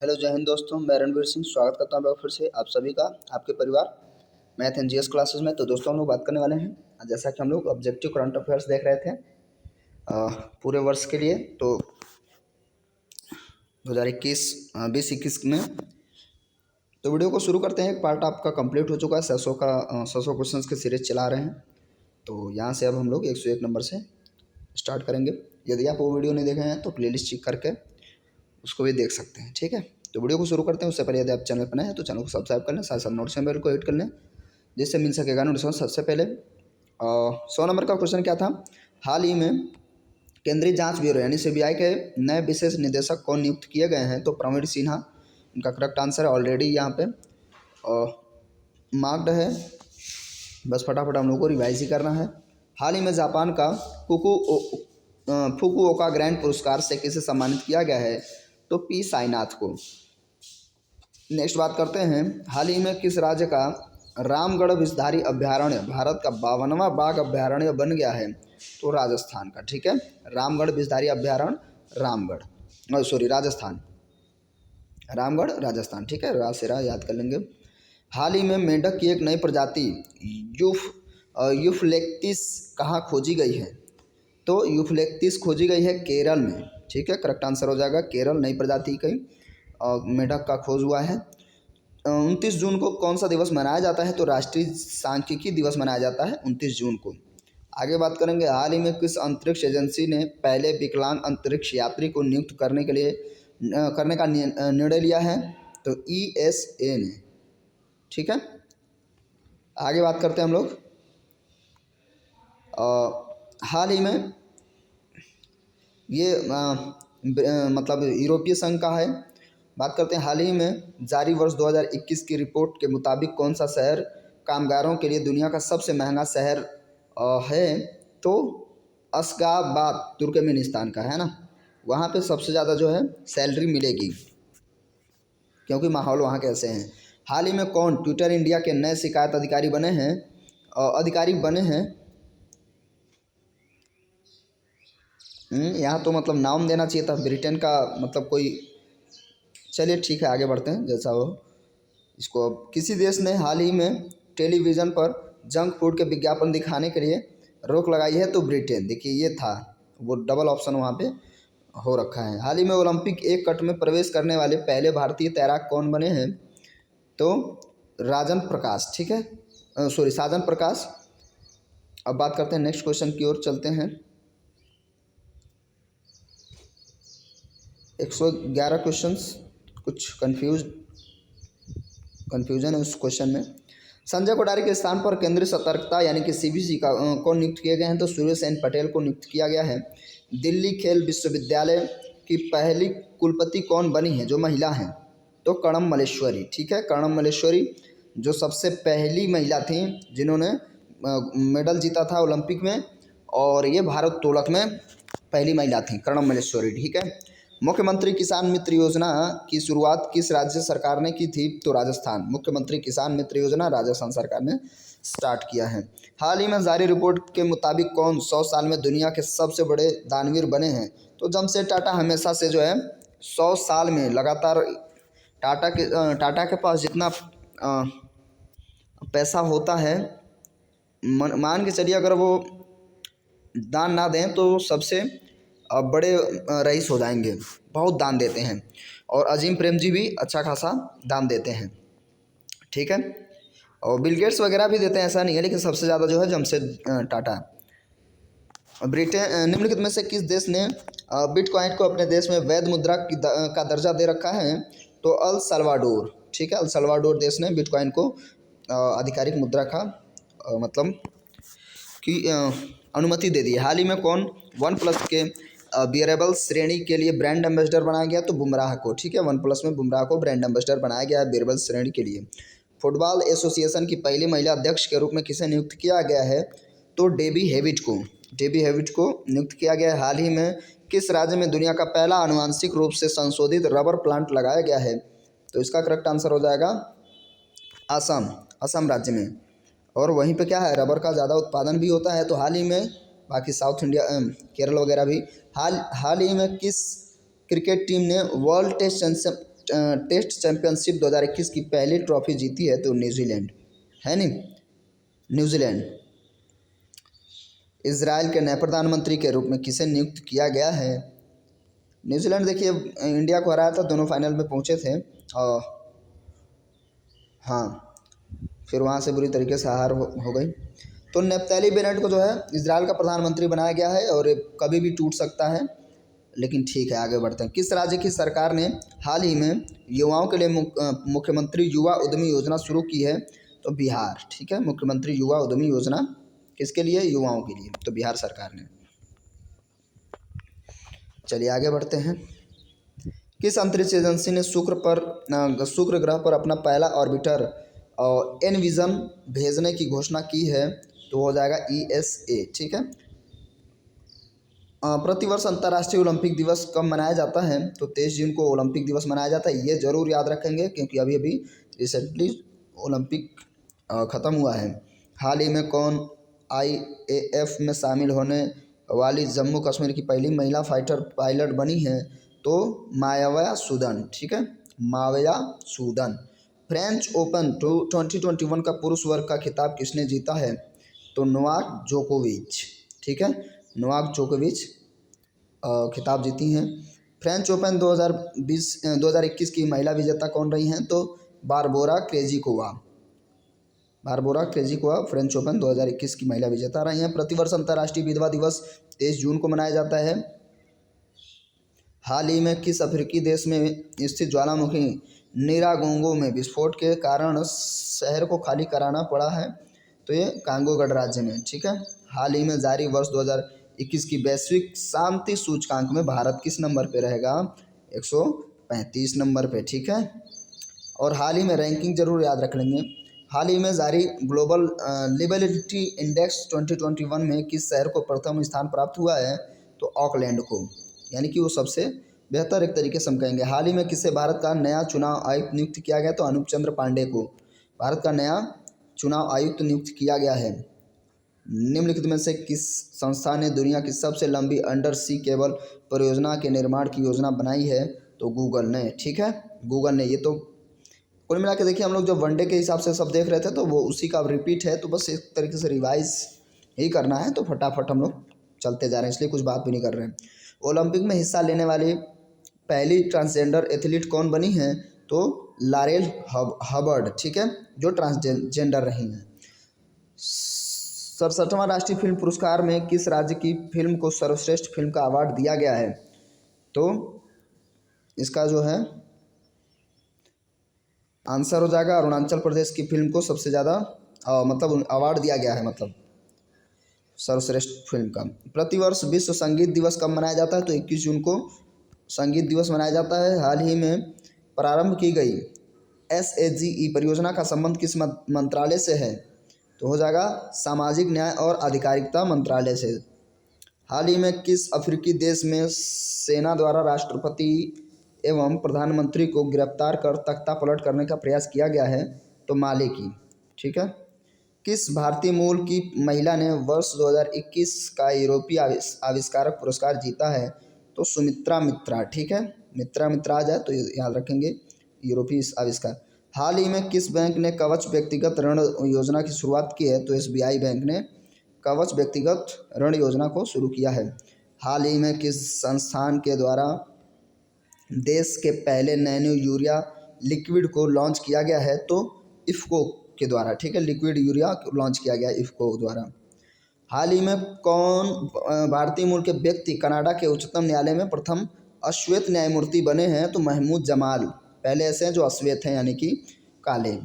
Hello जय हिंद दोस्तों, मैं रणवीर सिंह स्वागत करता हूँ एक बार फिर से आप सभी का आपके परिवार मैथ एंड जीएस क्लासेस में। तो दोस्तों हम लोग बात करने वाले हैं, जैसा कि हम लोग ऑब्जेक्टिव करंट अफेयर्स देख रहे थे पूरे वर्ष के लिए। तो 2021 20-21 में तो वीडियो को शुरू करते हैं। एक पार्ट आपका कंप्लीट हो चुका है, 600 क्वेश्चन की सीरीज चला रहे हैं। तो यहाँ से अब हम लोग 101 नंबर से स्टार्ट करेंगे। यदि आप वो वीडियो नहीं देखे हैं तो प्लेलिस्ट चेक करके उसको भी देख सकते हैं, ठीक है। तो वीडियो को शुरू करते हैं। उससे पहले यदि आप चैनल पर नए हैं तो चैनल को सब्सक्राइब कर लें, साथ साथ नोटिफिकेशन बेल को हिट कर लें, जिससे मिल सकेगा नोटिफिकेशन सबसे पहले। 100 नंबर का क्वेश्चन क्या था? हाल ही में केंद्रीय जांच ब्यूरो यानी सीबीआई के नए विशेष निदेशक कौन नियुक्त किए गए हैं? तो प्रवीण सिन्हा इनका करेक्ट आंसर है। ऑलरेडी यहाँ पे मार्क्ड है, बस फटाफट हम लोग को रिवाइज ही करना है। हाल ही में जापान का फुकुओका ग्रैंड पुरस्कार से किसे सम्मानित किया गया है? तो पी साईनाथ को। नेक्स्ट बात करते हैं, हाल ही में किस राज्य का रामगढ़ विषधारी अभ्यारण्य भारत का 52वां बाघ अभ्यारण्य बन गया है? तो राजस्थान का, ठीक है। रामगढ़ विषधारी अभ्यारण्य राजस्थान, रामगढ़ राजस्थान, ठीक है। रासेरा याद कर लेंगे। हाल ही में मेंढक की एक नई प्रजाति यूफ्लेक्टिस कहाँ खोजी गई है? तो यूफ्लेक्टिस खोजी गई है केरल में, ठीक है। करेक्ट आंसर हो जाएगा केरल। नई प्रजाति की मेढक का खोज हुआ है। 29 जून को कौन सा दिवस मनाया जाता है? तो राष्ट्रीय सांख्यिकी दिवस मनाया जाता है 29 जून को। आगे बात करेंगे, हाल ही में किस अंतरिक्ष एजेंसी ने पहले विकलांग अंतरिक्ष यात्री को नियुक्त करने का निर्णय लिया है? तो ESA ने, ठीक है। आगे बात करते हैं हम लोग, हाल ही में ये मतलब यूरोपीय संघ का है। बात करते हैं, हाल ही में जारी वर्ष 2021 की रिपोर्ट के मुताबिक कौन सा शहर कामगारों के लिए दुनिया का सबसे महंगा शहर है? तो अशगाबाद तुर्कमेनिस्तान का है ना। वहाँ पे सबसे ज़्यादा जो है सैलरी मिलेगी, क्योंकि माहौल वहाँ के ऐसे हैं। हाल ही में कौन ट्विटर इंडिया के नए शिकायत अधिकारी बने हैं? यहाँ तो मतलब नाम देना चाहिए था, ब्रिटेन का मतलब कोई। चलिए ठीक है, आगे बढ़ते हैं जैसा हो। इसको अब किसी देश ने हाल ही में टेलीविज़न पर जंक फूड के विज्ञापन दिखाने के लिए रोक लगाई है? तो ब्रिटेन। देखिए ये था, वो डबल ऑप्शन वहाँ पे हो रखा है। हाल ही में ओलंपिक एक कट में प्रवेश करने वाले पहले भारतीय तैराक कौन बने हैं? तो राजन प्रकाश, ठीक है, साजन प्रकाश। अब बात करते हैं, नेक्स्ट क्वेश्चन की ओर चलते हैं। 111 क्वेश्चंस, कुछ कन्फ्यूजन है उस क्वेश्चन में। संजय कोठारी के स्थान पर केंद्रीय सतर्कता यानी कि CBC का कौन नियुक्त किए गए हैं? तो सूर्य सेन पटेल को नियुक्त किया गया है। दिल्ली खेल विश्वविद्यालय की पहली कुलपति कौन बनी है जो महिला हैं? तो कर्णम मल्लेश्वरी, ठीक है। कर्णम मल्लेश्वरी जो सबसे पहली महिला थी जिन्होंने मेडल जीता था ओलंपिक में, और ये भारोत्तोलक में पहली महिला थी, कर्णम मल्लेश्वरी, ठीक है। मुख्यमंत्री किसान मित्र योजना की शुरुआत किस राज्य सरकार ने की थी? तो राजस्थान। मुख्यमंत्री किसान मित्र योजना राजस्थान सरकार ने स्टार्ट किया है। हाल ही में जारी रिपोर्ट के मुताबिक कौन 100 साल में दुनिया के सबसे बड़े दानवीर बने हैं? तो जमशेद टाटा हमेशा से जो है 100 साल में लगातार टाटा के पास जितना पैसा होता है, मान के चलिए अगर वो दान ना दें तो सबसे बड़े रईस हो जाएंगे। बहुत दान देते हैं, और अजीम प्रेम जी भी अच्छा खासा दान देते हैं, ठीक है। और बिल गेट्स वगैरह भी देते हैं, ऐसा नहीं है, लेकिन सबसे ज़्यादा जो है जमशेद टाटा। ब्रिटेन निम्नलिखित में से किस देश ने बिटकॉइन को अपने देश में वैध मुद्रा का दर्जा दे रखा है? तो अल सल्वाडोर, ठीक है। अल सल्वाडोर देश ने बिटकॉइन को आधिकारिक मुद्रा का मतलब की अनुमति दे दी। हाल ही में कौन OnePlus के बियरेबल श्रेणी के लिए ब्रांड एम्बेसडर बनाया गया? तो बुमराह को, ठीक है। OnePlus में बुमराह को ब्रांड एम्बेसडर बनाया गया है बियरेबल श्रेणी के लिए। फुटबॉल एसोसिएशन की पहली महिला अध्यक्ष के रूप में किसे नियुक्त किया गया है? तो डेबी हेविट को नियुक्त किया गया है। हाल ही में किस राज्य में दुनिया का पहला आनुवांशिक रूप से संशोधित रबर प्लांट लगाया गया है? तो इसका करेक्ट आंसर हो जाएगा असम राज्य में। और वहीं पे क्या है, रबर का ज़्यादा उत्पादन भी होता है। तो हाल ही में बाकी साउथ इंडिया केरल वगैरह भी। हाल ही में किस क्रिकेट टीम ने वर्ल्ड टेस्ट चैंपियनशिप 2021 की पहली ट्रॉफी जीती है तो न्यूजीलैंड है नहीं, न्यूजीलैंड। इजराइल के नए प्रधानमंत्री के रूप में किसे नियुक्त किया गया है? न्यूजीलैंड देखिए इंडिया को हराया था, दोनों फाइनल में पहुंचे थे और हाँ फिर वहाँ से बुरी तरीके से हार हो गई। तो नेफ्ताली बेनेट को जो है इजराइल का प्रधानमंत्री बनाया गया है और ये कभी भी टूट सकता है, लेकिन ठीक है आगे बढ़ते हैं। किस राज्य की सरकार ने हाल ही में युवाओं के लिए मुख्यमंत्री युवा उद्यमी योजना शुरू की है? तो बिहार, ठीक है, मुख्यमंत्री युवा उद्यमी योजना किसके लिए? युवाओं के लिए, तो बिहार सरकार ने। चलिए आगे बढ़ते हैं। किस अंतरिक्ष एजेंसी ने शुक्र ग्रह पर अपना पहला ऑर्बिटर एनविजन भेजने की घोषणा की है? तो हो जाएगा ESA, ठीक है। प्रतिवर्ष अंतर्राष्ट्रीय ओलंपिक दिवस कब मनाया जाता है? तो 23 जून को ओलंपिक दिवस मनाया जाता है। ये जरूर याद रखेंगे क्योंकि अभी अभी रिसेंटली ओलंपिक ख़त्म हुआ है। हाल ही में कौन IAF में शामिल होने वाली जम्मू कश्मीर की पहली महिला फाइटर पायलट बनी है? तो मायावा सूदन, ठीक है, माया सूदन। फ्रेंच ओपन 2021 का पुरुष वर्ग का खिताब किसने जीता है? तो नोवाक जोकोविच, ठीक है, नोवाक जोकोविच खिताब जीती हैं। फ्रेंच ओपन 2021 की महिला विजेता कौन रही हैं? तो बारबोरा क्रेजिकोवा फ्रेंच ओपन 2021 की महिला विजेता रही हैं। प्रतिवर्ष अंतर्राष्ट्रीय विधवा दिवस 23 जून को मनाया जाता है। हाल ही में किस अफ्रीकी देश में स्थित ज्वालामुखी निरागोंगो में विस्फोट के कारण शहर को खाली कराना पड़ा है? तो ये कांगो गणराज्य में, ठीक है। हाल ही में जारी वर्ष 2021 की वैश्विक शांति सूचकांक में भारत किस नंबर पे रहेगा? 135 नंबर पे, ठीक है। और हाल ही में रैंकिंग जरूर याद रख लेंगे। हाल ही में जारी ग्लोबल लिबेलिटी इंडेक्स 2021 में किस शहर को प्रथम स्थान प्राप्त हुआ है? तो ऑकलैंड को, यानी कि वो सबसे बेहतर एक तरीके से हम कहेंगे। हाल ही में किससे भारत का नया चुनाव आयुक्त नियुक्त किया गया? तो अनूप चंद्र पांडे को भारत का नया चुनाव आयुक्त नियुक्त किया गया है। निम्नलिखित में से किस संस्था ने दुनिया की सबसे लंबी अंडर सी केबल परियोजना के निर्माण की योजना बनाई है? तो गूगल ने, ठीक है, गूगल ने। ये तो कुल मिला के देखिए हम लोग जब वनडे के हिसाब से सब देख रहे थे तो वो उसी का रिपीट है, तो बस एक तरीके से रिवाइज ही करना है, तो फटाफट हम लोग चलते जा रहे हैं, इसलिए कुछ बात भी नहीं कर रहे हैं। ओलंपिक में हिस्सा लेने वाली पहली ट्रांसजेंडर एथलीट कौन बनी है? तो लारेल हबर्ड, ठीक है, जो ट्रांसजेंडर रही हैं। 67वां राष्ट्रीय फिल्म पुरस्कार में किस राज्य की फिल्म को सर्वश्रेष्ठ फिल्म का अवार्ड दिया गया है? तो इसका जो है आंसर हो जाएगा अरुणाचल प्रदेश की फिल्म को सबसे ज़्यादा मतलब अवार्ड दिया गया है, मतलब सर्वश्रेष्ठ फिल्म का। प्रतिवर्ष विश्व संगीत दिवस कब मनाया जाता है? तो 21 जून को संगीत दिवस मनाया जाता है। हाल ही में प्रारंभ की गई SAGE परियोजना का संबंध किस मंत्रालय से है? तो हो जाएगा सामाजिक न्याय और अधिकारिता मंत्रालय से। हाल ही में किस अफ्रीकी देश में सेना द्वारा राष्ट्रपति एवं प्रधानमंत्री को गिरफ्तार कर तख्ता पलट करने का प्रयास किया गया है? तो माली की, ठीक है। किस भारतीय मूल की महिला ने वर्ष 2021 का यूरोपीय आविष्कारक पुरस्कार जीता है? तो सुमित्रा मित्रा, ठीक है, मित्रा आ जाए तो याद रखेंगे यूरोपीय आविष्कार। हाल ही में किस बैंक ने कवच व्यक्तिगत ऋण योजना की शुरुआत की है? तो SBI बैंक ने कवच व्यक्तिगत ऋण योजना को शुरू किया है। हाल ही में किस संस्थान के द्वारा देश के पहले नैनो यूरिया लिक्विड को लॉन्च किया गया है? तो इफ्को के द्वारा, ठीक है, लिक्विड यूरिया लॉन्च किया गया इफ्को द्वारा। हाल ही में कौन भारतीय मूल के व्यक्ति कनाडा के उच्चतम न्यायालय में प्रथम अश्वेत न्यायमूर्ति बने हैं? तो महमूद जमाल पहले ऐसे हैं जो अश्वेत हैं, यानी कि काले।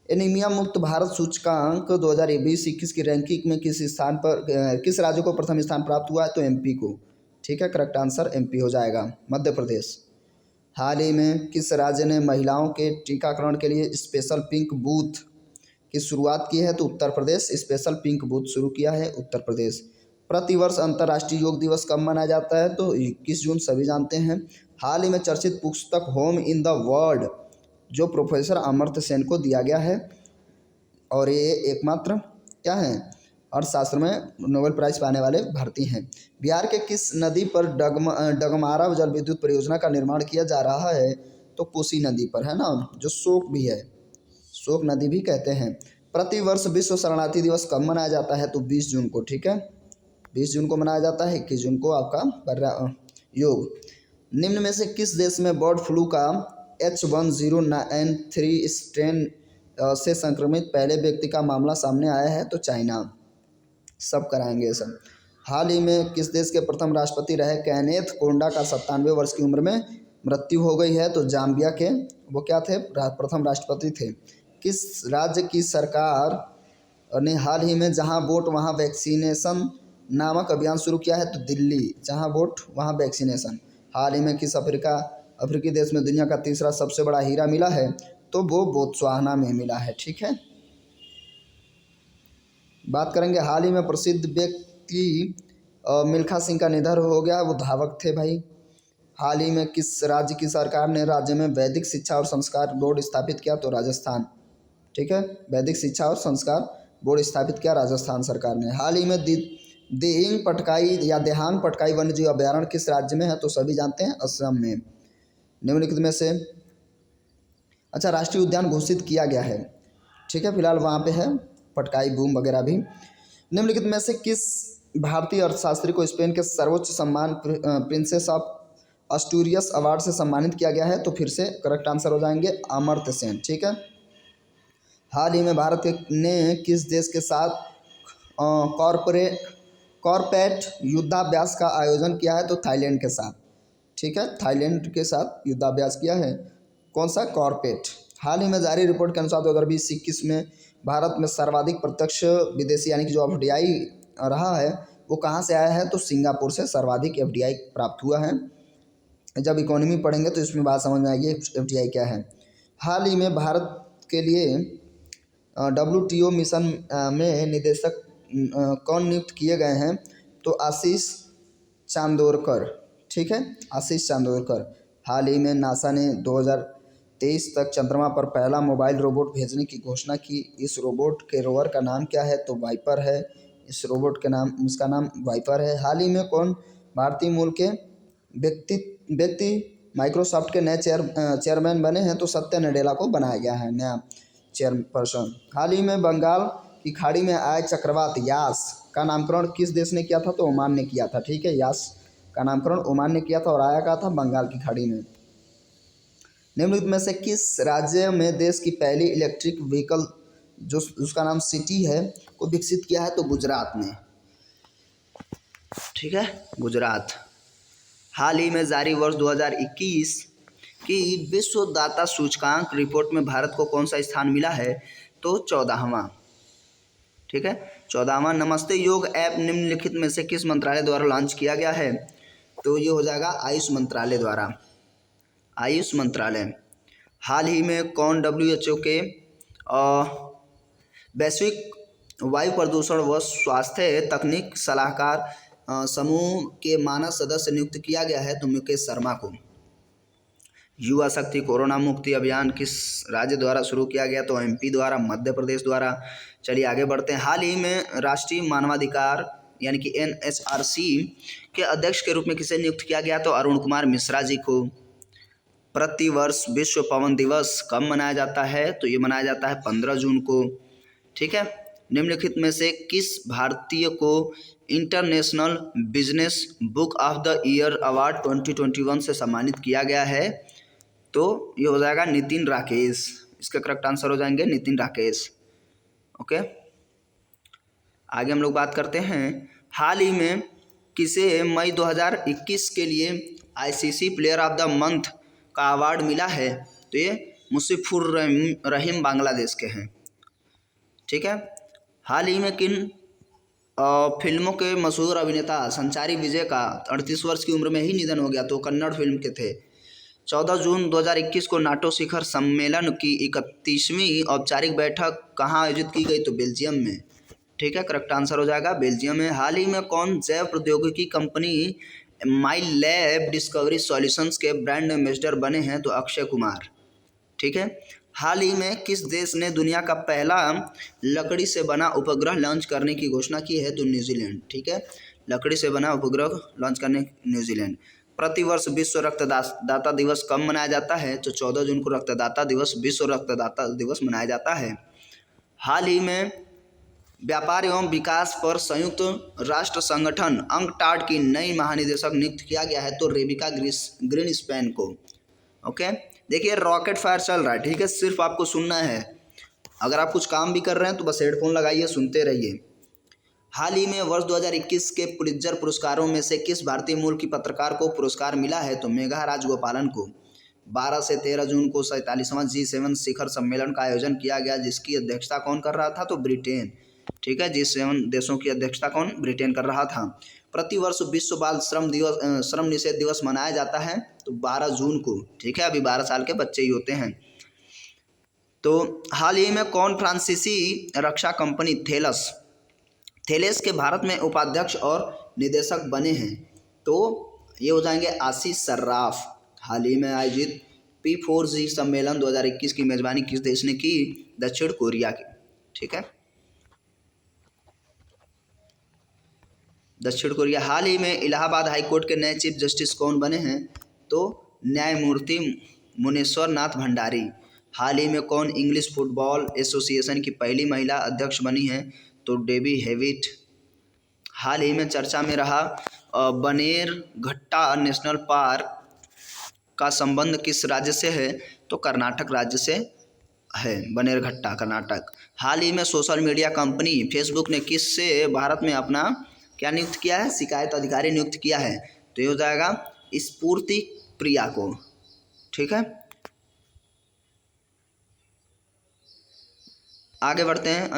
एनीमिया मुक्त भारत सूचकांक 2020-21 की रैंकिंग में किस राज्य को प्रथम स्थान प्राप्त हुआ है? तो MP को, ठीक है, करेक्ट आंसर MP हो जाएगा, मध्य प्रदेश। हाल ही में किस राज्य ने महिलाओं के टीकाकरण के लिए स्पेशल पिंक बूथ की शुरुआत की है? तो Uttar Pradesh, special pink booth शुरू किया है उत्तर प्रदेश। प्रतिवर्ष अंतर्राष्ट्रीय योग दिवस कब मनाया जाता है? तो 21 जून, सभी जानते हैं। हाल ही में चर्चित पुस्तक होम इन द वर्ल्ड जो प्रोफेसर अमर्त्य सेन को दिया गया है, और ये एकमात्र क्या है? अर्थशास्त्र में नोबेल प्राइज पाने वाले भारतीय हैं। बिहार के किस नदी पर डगमारा जल विद्युत परियोजना का निर्माण किया जा रहा है? तो कोसी नदी पर, है ना, जो शोक भी है, शोक नदी भी कहते हैं। प्रतिवर्ष विश्व शरणार्थी दिवस कब मनाया जाता है? तो 20 जून को, ठीक है, 20 जून को मनाया जाता है। 21 जून को आपका योग। निम्न में से किस देश में बर्ड फ्लू का H10N3 स्ट्रेन से संक्रमित पहले व्यक्ति का मामला सामने आया है? तो चाइना। सब कराएंगे ये सब। हाल ही में किस देश के प्रथम राष्ट्रपति रहे केनेथ कोंडा का 97 वर्ष की उम्र में मृत्यु हो गई है? तो जाम्बिया के वो क्या थे? प्रथम राष्ट्रपति थे। किस राज्य की सरकार ने हाल ही में जहां वोट वहां वैक्सीनेशन नामक अभियान शुरू किया है? तो दिल्ली। जहां वोट वहां वैक्सीनेशन। हाल ही में किस अफ्रीकी देश में दुनिया का तीसरा सबसे बड़ा हीरा मिला है? तो वो बोत्सवाना में मिला है, ठीक है। बात करेंगे हाल ही में प्रसिद्ध व्यक्ति मिल्खा सिंह का निधन हो गया, वो धावक थे भाई। हाल ही में किस राज्य की सरकार ने राज्य में वैदिक शिक्षा और संस्कार बोर्ड स्थापित किया? तो राजस्थान, ठीक है, वैदिक शिक्षा और संस्कार बोर्ड स्थापित किया राजस्थान सरकार ने। हाल ही में देहिंग पटकाई या देहांग पटकाई वन्यजीव अभ्यारण्य किस राज्य में है? तो सभी जानते हैं, असम में। निम्नलिखित में से अच्छा, राष्ट्रीय उद्यान घोषित किया गया है, ठीक है, फिलहाल वहाँ पे है पटकाई बूम वगैरह भी। निम्नलिखित में से किस भारतीय अर्थशास्त्री को स्पेन के सर्वोच्च सम्मान प्रिंसेस ऑफ अस्टूरियस अवार्ड से सम्मानित किया गया है? तो फिर से करेक्ट आंसर हो जाएंगे अमर्त्य सेन, ठीक है। हाल ही में भारत ने किस देश के साथ कॉर्पेट युद्धाभ्यास का आयोजन किया है? तो थाईलैंड के साथ, ठीक है, थाईलैंड के साथ युद्धाभ्यास किया है। कौन सा? कॉर्पेट। हाल ही में जारी रिपोर्ट के अनुसार 2020-21 में भारत में सर्वाधिक प्रत्यक्ष विदेशी यानी कि जो एफडीआई रहा है वो कहाँ से आया है? तो सिंगापुर से सर्वाधिक एफडीआई प्राप्त हुआ है। जब इकोनॉमी पढ़ेंगे तो इसमें बात समझ में आएगी एफडीआई क्या है। हाल ही में भारत के लिए WTO मिशन में निदेशक कौन नियुक्त किए गए हैं? तो आशीष चांदोरकर, ठीक है, आशीष चांदोरकर। हाल ही में नासा ने 2023 तक चंद्रमा पर पहला मोबाइल रोबोट भेजने की घोषणा की। इस रोबोट के रोवर का नाम क्या है? तो वाइपर है। इसका नाम वाइपर है। हाल ही में कौन भारतीय मूल के व्यक्ति माइक्रोसॉफ्ट के नए चेयरमैन बने हैं? तो सत्या नडेला को बनाया गया है नया चेयरपर्सन। हाल ही में बंगाल की खाड़ी में आए चक्रवात यास का नामकरण किस देश ने किया था? तो ओमान ने किया था, ठीक है, यास का नामकरण ओमान ने किया था और आया कहा था? बंगाल की खाड़ी में। निम्नलिखित में से किस राज्य में देश की पहली इलेक्ट्रिक व्हीकल जो उसका नाम सिटी है को विकसित किया है? तो गुजरात ने, ठीक है, गुजरात। हाल ही में जारी वर्ष 2021 की विश्व दाता सूचकांक रिपोर्ट में भारत को कौन सा स्थान मिला है? तो 14वां, ठीक है, 14वां। नमस्ते योग ऐप निम्नलिखित में से किस मंत्रालय द्वारा लॉन्च किया गया है? तो ये हो जाएगा आयुष मंत्रालय द्वारा, आयुष मंत्रालय। हाल ही में कौन WHO के वैश्विक वायु प्रदूषण व स्वास्थ्य तकनीक सलाहकार समूह के मानद सदस्य नियुक्त किया गया है? तो मुकेश शर्मा को। युवा शक्ति कोरोना मुक्ति अभियान किस राज्य द्वारा शुरू किया गया? तो MP द्वारा, मध्य प्रदेश द्वारा। चलिए आगे बढ़ते हैं। हाल ही में राष्ट्रीय मानवाधिकार यानी कि NHRC के अध्यक्ष के रूप में किसे नियुक्त किया गया? तो अरुण कुमार मिश्रा जी को। प्रतिवर्ष विश्व पवन दिवस कब मनाया जाता है? तो ये मनाया जाता है 15 जून को, ठीक है। निम्नलिखित में से किस भारतीय को international business book of the year award 2021 से सम्मानित किया गया है? तो ये हो जाएगा नितिन राकेश। इसका करेक्ट आंसर हो जाएंगे नितिन राकेश, ओके। आगे हम लोग बात करते हैं। हाल ही में किसे मई 2021 के लिए ICC player of the month का अवार्ड मिला है? तो ये मुशीफुर रहीम बांग्लादेश के हैं, ठीक है। हाल ही में किन फिल्मों के मशहूर अभिनेता संचारी विजय का 38 वर्ष की उम्र में ही निधन हो गया? तो कन्नड़ फिल्म के थे। 14 जून 2021 को नाटो शिखर सम्मेलन की 31वीं औपचारिक बैठक कहाँ आयोजित की गई? तो बेल्जियम में, ठीक है, करेक्ट आंसर हो जाएगा बेल्जियम में। हाल ही में कौन जैव प्रौद्योगिकी कंपनी माई लैब डिस्कवरी सॉल्यूशंस के ब्रांड एम्बेसडर बने हैं? तो अक्षय कुमार, ठीक है। हाल ही में किस देश ने दुनिया का पहला लकड़ी से बना उपग्रह लॉन्च करने की घोषणा की है? तो न्यूजीलैंड, ठीक है, लकड़ी से बना उपग्रह लॉन्च करने न्यूजीलैंड। प्रतिवर्ष विश्व रक्तदाता दिवस कब मनाया जाता है? तो 14 जून को रक्तदाता दिवस, विश्व रक्तदाता दिवस मनाया जाता है। हाल ही में व्यापार एवं विकास पर संयुक्त राष्ट्र संगठन अंकटाड की नई महानिदेशक नियुक्त किया गया है, तो रेबिका ग्रीनस्पैन को। ओके, देखिए रॉकेट फायर चल रहा है, ठीक है, सिर्फ आपको सुनना है। अगर आप कुछ काम भी कर रहे हैं तो बस हेडफोन लगाइए, सुनते रहिए। हाल ही में वर्ष 2021 के पुलित्जर पुरस्कारों में से किस भारतीय मूल की पत्रकार को पुरस्कार मिला है? तो मेघा राजगोपालन को। 12 से 13 जून को 47वां G7 शिखर सम्मेलन का आयोजन किया गया, जिसकी अध्यक्षता कौन कर रहा था? तो ब्रिटेन, ठीक है। G7 देशों की अध्यक्षता कौन? ब्रिटेन कर रहा था। प्रतिवर्ष विश्व बाल श्रम निषेध दिवस मनाया जाता है, तो 12 जून को, ठीक है। अभी 12 साल के बच्चे ही होते हैं। तो हाल ही में कौन फ्रांसीसी रक्षा कंपनी थेलेस के भारत में उपाध्यक्ष और निदेशक बने हैं? तो ये हो जाएंगे आशीष सर्राफ। हाल ही में आयोजित P4G सम्मेलन 2021 की मेजबानी किस देश ने की? दक्षिण कोरिया की, ठीक है, दक्षिण कोरिया। हाल ही में इलाहाबाद हाईकोर्ट के नए चीफ जस्टिस कौन बने हैं? तो न्यायमूर्ति मुनेश्वर नाथ भंडारी। हाल ही में कौन इंग्लिश फुटबॉल एसोसिएशन की पहली महिला अध्यक्ष बनी है? तो डेबी हेविट। हाल ही में चर्चा में रहा बनेरघट्टा नेशनल पार्क का संबंध किस राज्य से है? तो कर्नाटक राज्य से है, बनेरघट्टा कर्नाटक। हाल ही में सोशल मीडिया कंपनी फेसबुक ने किस से भारत में अपना क्या नियुक्त किया है? शिकायत अधिकारी नियुक्त किया है, तो ये हो जाएगा स्फूर्ति प्रिया को, ठीक है। आगे बढ़ते हैं।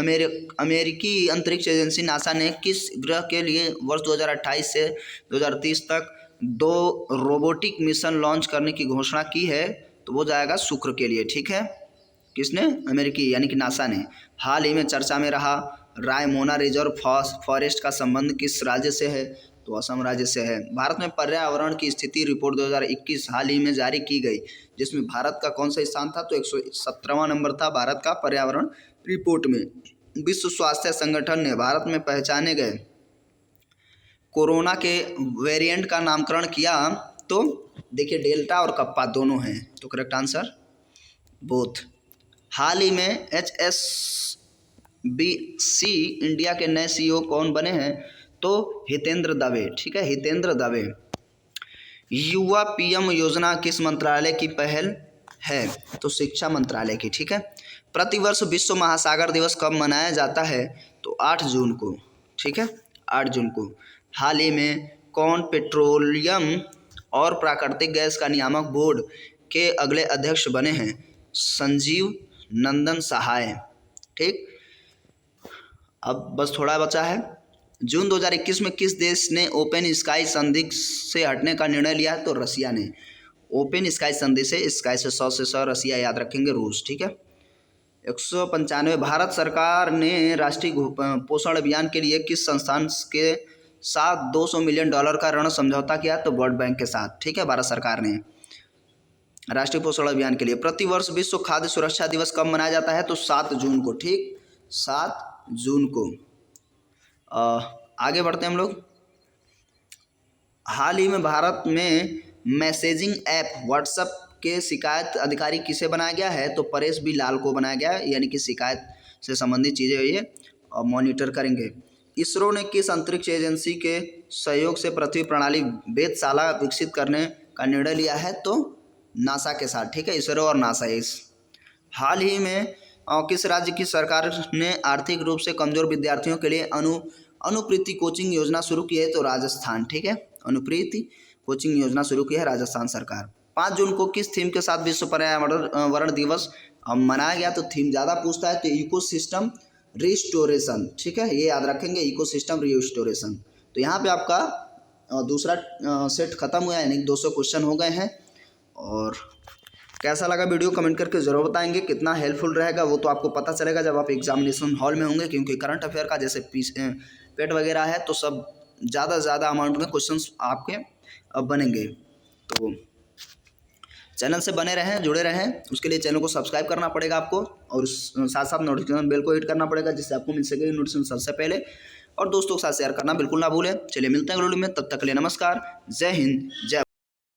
अमेरिकी अंतरिक्ष एजेंसी नासा ने किस ग्रह के लिए वर्ष 2028 से 2030 तक 2 रोबोटिक मिशन लॉन्च करने की घोषणा की है? तो वो जाएगा शुक्र के लिए, ठीक है। किसने? अमेरिकी यानी कि नासा ने। हाल ही में चर्चा में रहा रायमोना रिजर्व फॉरेस्ट का संबंध किस राज्य से है? तो असम राज्य से है। भारत में पर्यावरण की स्थिति रिपोर्ट 2021 हाल ही में जारी की गई, जिसमें भारत का कौन सा स्थान था? तो 117वां नंबर था भारत का पर्यावरण रिपोर्ट में। विश्व स्वास्थ्य संगठन ने भारत में पहचाने गए कोरोना के वेरिएंट का नामकरण किया, तो देखिए डेल्टा और कप्पा दोनों हैं, तो करेक्ट आंसर बोथ। हाल ही में HSBC इंडिया के नए CEO कौन बने हैं? तो हितेंद्र दवे, ठीक है, हितेंद्र दवे। युवा PM योजना किस मंत्रालय की पहल है? तो शिक्षा मंत्रालय की, ठीक है। प्रतिवर्ष विश्व महासागर दिवस कब मनाया जाता है? तो 8 जून को, ठीक है, 8 जून को। हाल ही में कौन पेट्रोलियम और प्राकृतिक गैस का नियामक बोर्ड के अगले अध्यक्ष बने हैं? संजीव नंदन सहाय, ठीक। अब बस थोड़ा बचा है। जून 2021 में किस देश ने ओपन स्काई संधि से हटने का निर्णय लिया? तो रसिया ने। ओपन स्काई संधि से, स्काई से 100 रसिया याद रखेंगे, रूस, ठीक है। 195 भारत सरकार ने राष्ट्रीय पोषण अभियान के लिए किस संस्थान के साथ $200 मिलियन का ऋण समझौता किया? तो वर्ल्ड बैंक के साथ, ठीक है, भारत सरकार ने राष्ट्रीय पोषण अभियान के लिए। प्रतिवर्ष विश्व खाद्य सुरक्षा दिवस कब मनाया जाता है? तो 7 जून को, ठीक, 7 जून को। आगे बढ़ते हैं हम लोग। हाल ही में भारत में मैसेजिंग ऐप व्हाट्सएप के शिकायत अधिकारी किसे बनाया गया है? तो परेश बी लाल को बनाया गया है, यानी कि शिकायत से संबंधित चीज़ें ये मॉनिटर करेंगे। इसरो ने किस अंतरिक्ष एजेंसी के सहयोग से पृथ्वी प्रणाली वेधशाला विकसित करने का निर्णय लिया है? तो नासा के साथ, ठीक है, इसरो और नासा। हाल ही में किस राज्य की सरकार ने आर्थिक रूप से कमजोर विद्यार्थियों के लिए अनुप्रीति कोचिंग योजना शुरू की है? तो राजस्थान, ठीक है, अनुप्रीति कोचिंग योजना शुरू की है राजस्थान सरकार। 5 जून को किस थीम के साथ विश्व पर्यावरण दिवस मनाया गया? तो थीम ज़्यादा पूछता है, तो इकोसिस्टम रिस्टोरेशन, ठीक है, ये याद रखेंगे, इकोसिस्टम रिस्टोरेशन। तो यहाँ पे आपका दूसरा सेट खत्म हुआ है, यानी 200 क्वेश्चन हो गए हैं। और कैसा लगा वीडियो कमेंट करके ज़रूर बताएंगे। कितना हेल्पफुल रहेगा वो तो आपको पता चलेगा जब आप एग्जामिनेशन हॉल में होंगे, क्योंकि करंट अफेयर का जैसे पेट वगैरह है तो सब ज़्यादा अमाउंट में क्वेश्चंस आपके बनेंगे। तो चैनल से बने रहें, जुड़े रहें, उसके लिए चैनल को सब्सक्राइब करना पड़ेगा आपको, और साथ साथ नोटिफिकेशन बेल को हिट करना पड़ेगा, जिससे आपको मिल सके नोटिफिकेशन सबसे पहले। और दोस्तों के साथ शेयर करना बिल्कुल ना भूलें। चलिए मिलते हैं अगले वीडियो में, तब तक के लिए नमस्कार, जय हिंद, जय